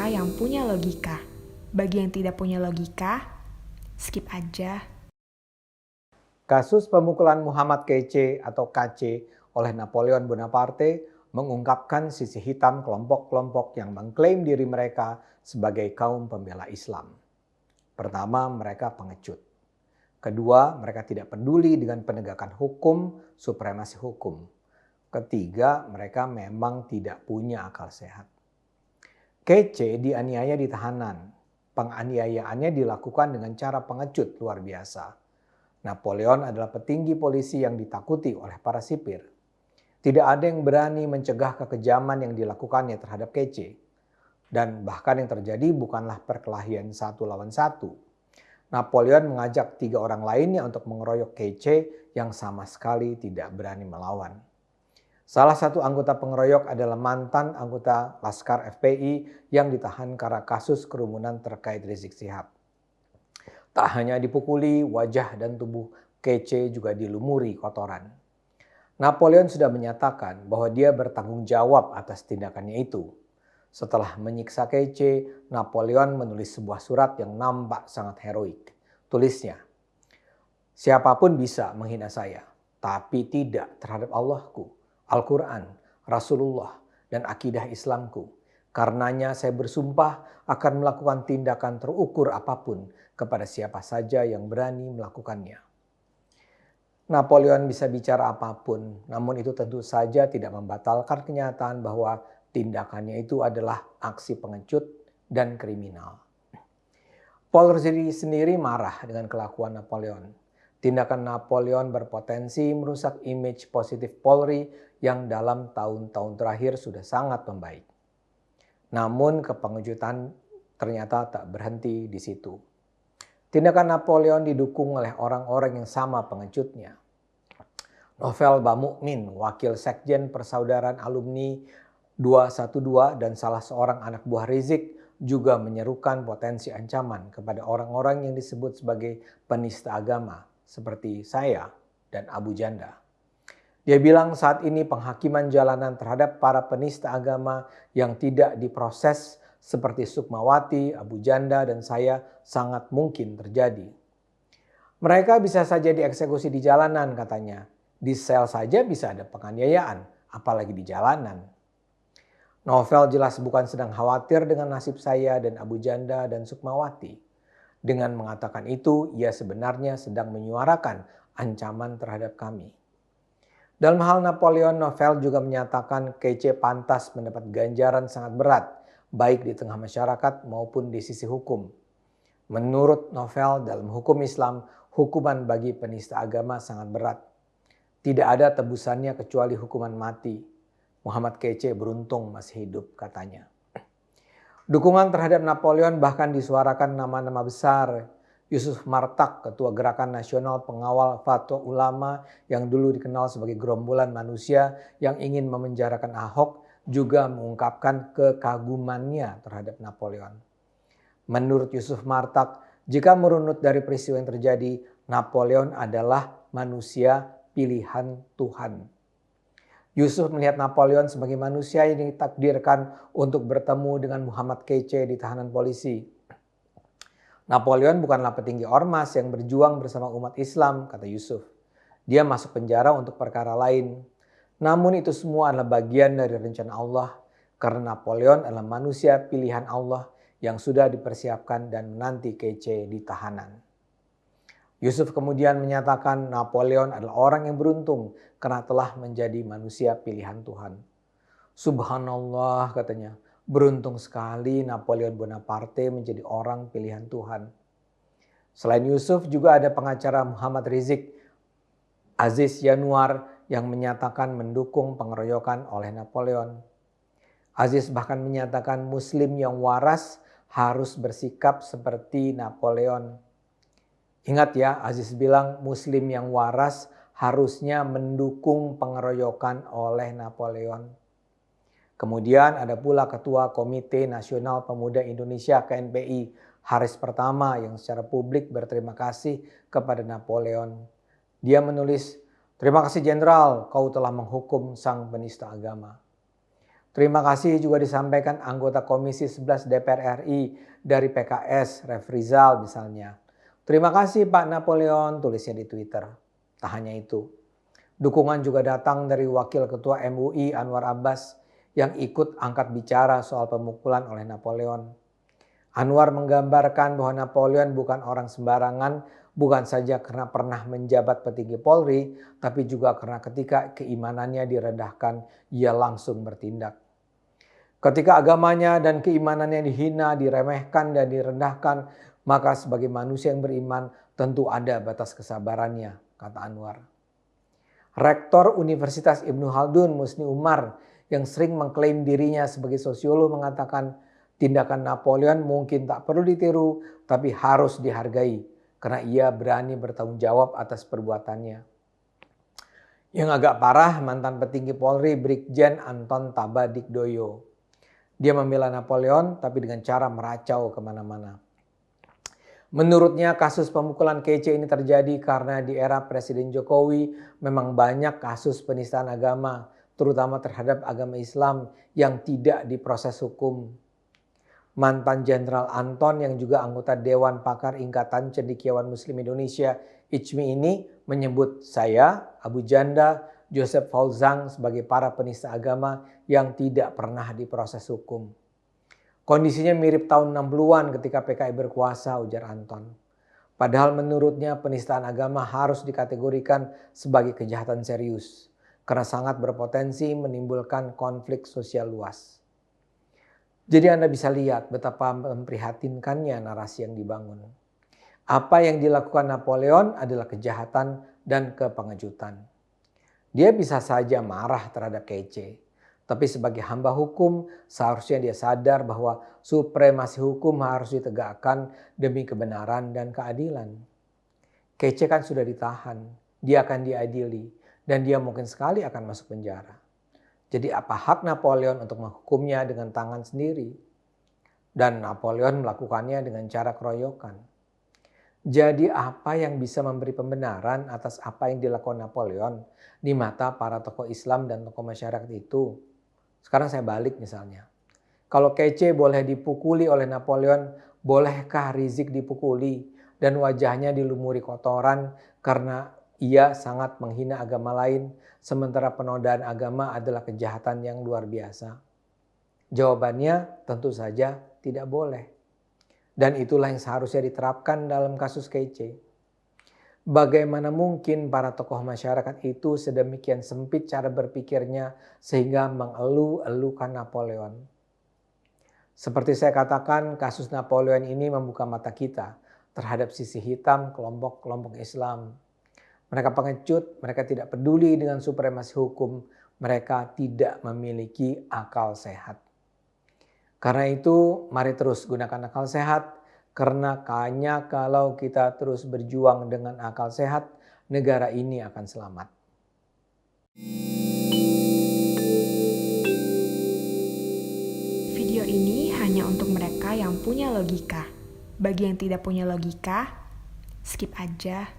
cerita yang punya logika. Bagi yang tidak punya logika, skip aja. Kasus pemukulan Muhammad Kece atau KC oleh Napoleon Bonaparte mengungkapkan sisi hitam kelompok-kelompok yang mengklaim diri mereka sebagai kaum pembela Islam. Pertama, mereka pengecut. Kedua, mereka tidak peduli dengan penegakan hukum, supremasi hukum. Ketiga, mereka memang tidak punya akal sehat. Kece dianiaya di tahanan. Penganiayaannya dilakukan dengan cara pengecut luar biasa. Napoleon adalah petinggi polisi yang ditakuti oleh para sipir. Tidak ada yang berani mencegah kekejaman yang dilakukannya terhadap Kece. Dan bahkan yang terjadi bukanlah perkelahian 1 lawan 1. Napoleon mengajak 3 orang lainnya untuk mengeroyok Kece yang sama sekali tidak berani melawan. Salah satu anggota pengeroyok adalah mantan anggota Laskar FPI yang ditahan karena kasus kerumunan terkait Rizik Syihab. Tak hanya dipukuli, wajah dan tubuh Kece juga dilumuri kotoran. Napoleon sudah menyatakan bahwa dia bertanggung jawab atas tindakannya itu. Setelah menyiksa Kece, Napoleon menulis sebuah surat yang nampak sangat heroik. Tulisnya, "Siapapun bisa menghina saya, tapi tidak terhadap Allahku, Al-Quran, Rasulullah, dan akidah Islamku. Karenanya saya bersumpah akan melakukan tindakan terukur apapun kepada siapa saja yang berani melakukannya." Napoleon bisa bicara apapun, namun itu tentu saja tidak membatalkan kenyataan bahwa tindakannya itu adalah aksi pengecut dan kriminal. Polri sendiri marah dengan kelakuan Napoleon. Tindakan Napoleon berpotensi merusak image positif Polri yang dalam tahun-tahun terakhir sudah sangat membaik. Namun kepengejutan ternyata tak berhenti di situ. Tindakan Napoleon didukung oleh orang-orang yang sama pengecutnya. Novel Bamukmin, wakil sekjen Persaudaraan Alumni 212 dan salah seorang anak buah Rizik, juga menyerukan potensi ancaman kepada orang-orang yang disebut sebagai penista agama seperti saya dan Abu Janda. Dia bilang saat ini penghakiman jalanan terhadap para penista agama yang tidak diproses seperti Sukmawati, Abu Janda, dan saya sangat mungkin terjadi. Mereka bisa saja dieksekusi di jalanan katanya. Di sel saja bisa ada penganiayaan, apalagi di jalanan. Novel jelas bukan sedang khawatir dengan nasib saya dan Abu Janda dan Sukmawati. Dengan mengatakan itu, ia sebenarnya sedang menyuarakan ancaman terhadap kami. Dalam hal Napoleon, Novel juga menyatakan Kece pantas mendapat ganjaran sangat berat, baik di tengah masyarakat maupun di sisi hukum. Menurut Novel, dalam hukum Islam, hukuman bagi penista agama sangat berat. Tidak ada tebusannya kecuali hukuman mati. Muhammad Kece beruntung masih hidup, katanya. Dukungan terhadap Napoleon bahkan disuarakan nama-nama besar. Yusuf Martak, Ketua Gerakan Nasional Pengawal Fatwa Ulama yang dulu dikenal sebagai gerombolan manusia yang ingin memenjarakan Ahok, juga mengungkapkan kekagumannya terhadap Napoleon. Menurut Yusuf Martak, jika merunut dari peristiwa yang terjadi, Napoleon adalah manusia pilihan Tuhan. Yusuf melihat Napoleon sebagai manusia yang ditakdirkan untuk bertemu dengan Muhammad Kece di tahanan polisi. Napoleon bukanlah petinggi ormas yang berjuang bersama umat Islam, kata Yusuf. Dia masuk penjara untuk perkara lain. Namun itu semua adalah bagian dari rencana Allah, karena Napoleon adalah manusia pilihan Allah yang sudah dipersiapkan dan menanti Kece di tahanan. Yusuf kemudian menyatakan Napoleon adalah orang yang beruntung karena telah menjadi manusia pilihan Tuhan. Subhanallah, katanya. Beruntung sekali Napoleon Bonaparte menjadi orang pilihan Tuhan. Selain Yusuf juga ada pengacara Muhammad Rizik, Aziz Yanuar, yang menyatakan mendukung pengeroyokan oleh Napoleon. Aziz bahkan menyatakan Muslim yang waras harus bersikap seperti Napoleon. Ingat ya, Aziz bilang Muslim yang waras harusnya mendukung pengeroyokan oleh Napoleon. Kemudian ada pula Ketua Komite Nasional Pemuda Indonesia KNPI, Haris Pertama, yang secara publik berterima kasih kepada Napoleon. Dia menulis, "Terima kasih Jenderal, kau telah menghukum sang penista agama." Terima kasih juga disampaikan anggota Komisi 11 DPR RI dari PKS, Refrizal misalnya. Terima kasih Pak Napoleon, tulisnya di Twitter. Tak hanya itu, dukungan juga datang dari Wakil Ketua MUI Anwar Abbas yang ikut angkat bicara soal pemukulan oleh Napoleon. Anwar menggambarkan bahwa Napoleon bukan orang sembarangan, bukan saja karena pernah menjabat petinggi Polri, tapi juga karena ketika keimanannya direndahkan, ia langsung bertindak. Ketika agamanya dan keimanannya dihina, diremehkan dan direndahkan, maka sebagai manusia yang beriman tentu ada batas kesabarannya, kata Anwar. Rektor Universitas Ibnu Khaldun Musni Umar yang sering mengklaim dirinya sebagai sosiolog mengatakan tindakan Napoleon mungkin tak perlu ditiru tapi harus dihargai karena ia berani bertanggung jawab atas perbuatannya. Yang agak parah mantan petinggi Polri Brigjen Anton Tabadikdoyo. Dia membela Napoleon tapi dengan cara meracau kemana-mana. Menurutnya kasus pemukulan kece ini terjadi karena di era Presiden Jokowi memang banyak kasus penistaan agama, terutama terhadap agama Islam yang tidak diproses hukum. Mantan Jenderal Anton yang juga anggota Dewan Pakar Ikatan Cendekiawan Muslim Indonesia ICMI ini menyebut saya, Abu Janda, Joseph Fauzang sebagai para penista agama yang tidak pernah diproses hukum. Kondisinya mirip tahun 60-an ketika PKI berkuasa, ujar Anton. Padahal menurutnya penistaan agama harus dikategorikan sebagai kejahatan serius karena sangat berpotensi menimbulkan konflik sosial luas. Jadi Anda bisa lihat betapa memprihatinkannya narasi yang dibangun. Apa yang dilakukan Napoleon adalah kejahatan dan kepengejutan. Dia bisa saja marah terhadap kece, tapi sebagai hamba hukum seharusnya dia sadar bahwa supremasi hukum harus ditegakkan demi kebenaran dan keadilan. Kece kan sudah ditahan, dia akan diadili, dan dia mungkin sekali akan masuk penjara. Jadi apa hak Napoleon untuk menghukumnya dengan tangan sendiri? Dan Napoleon melakukannya dengan cara keroyokan. Jadi apa yang bisa memberi pembenaran atas apa yang dilakukan Napoleon di mata para tokoh Islam dan tokoh masyarakat itu? Sekarang saya balik misalnya. Kalau kece boleh dipukuli oleh Napoleon, bolehkah Rizik dipukuli dan wajahnya dilumuri kotoran karena ia sangat menghina agama lain, sementara penodaan agama adalah kejahatan yang luar biasa? Jawabannya tentu saja tidak boleh. Dan itulah yang seharusnya diterapkan dalam kasus kece. Bagaimana mungkin para tokoh masyarakat itu sedemikian sempit cara berpikirnya sehingga mengeluh-elukan Napoleon? Seperti saya katakan, kasus Napoleon ini membuka mata kita terhadap sisi hitam kelompok-kelompok Islam. Mereka pengecut, mereka tidak peduli dengan supremasi hukum, mereka tidak memiliki akal sehat. Karena itu mari terus gunakan akal sehat, karena hanya kalau kita terus berjuang dengan akal sehat, negara ini akan selamat. Video ini hanya untuk mereka yang punya logika. Bagi yang tidak punya logika, skip aja.